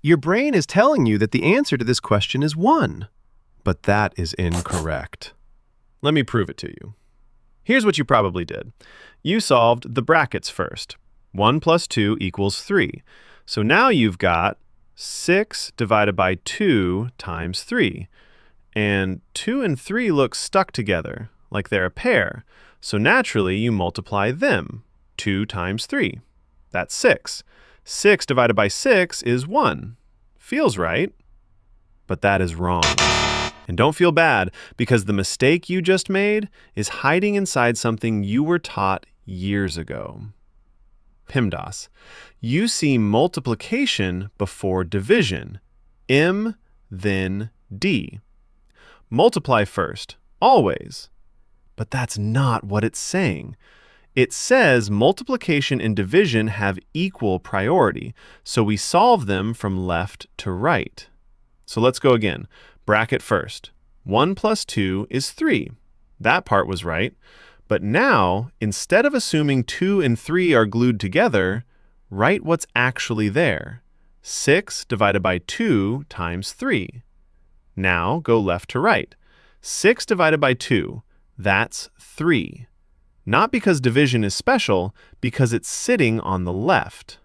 Your brain is telling you that the answer to this question is 1, but that is incorrect. Let me prove it to you. Here's what you probably did. You solved the brackets first. 1 plus 2 equals 3. So now you've got 6 divided by 2 times 3. And 2 and 3 look stuck together, like they're a pair. So naturally, you multiply them. 2 times 3. That's 6. 6 divided by 6 is 1. Feels right, but that is wrong. And don't feel bad, because the mistake you just made is hiding inside something you were taught years ago. PEMDAS. You see multiplication before division. M, then D. Multiply first, always. But that's not what it's saying. It says multiplication and division have equal priority, so we solve them from left to right. So let's go again. Bracket first. 1 plus 2 is 3. That part was right. But now, instead of assuming 2 and 3 are glued together, write what's actually there. 6 divided by 2 times 3. Now go left to right. 6 divided by 2, that's 3. Not because division is special, because it's sitting on the left.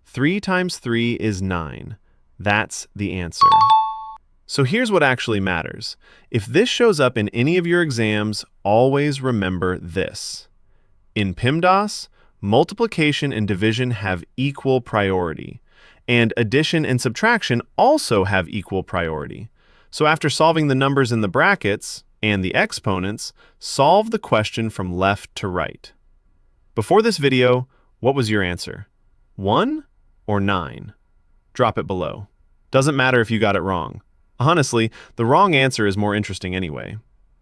3 times 3 is 9. That's the answer. So here's what actually matters. If this shows up in any of your exams, always remember this. In PEMDAS, multiplication and division have equal priority, and addition and subtraction also have equal priority. So after solving the numbers in the brackets and the exponents, solve the question from left to right. Before this video, what was your answer? 1 or 9? Drop it below. Doesn't matter if you got it wrong. Honestly, the wrong answer is more interesting anyway.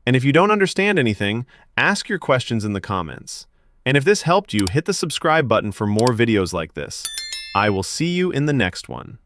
And if you don't understand anything, ask your questions in the comments. And if this helped you, hit the subscribe button for more videos like this. I will see you in the next one.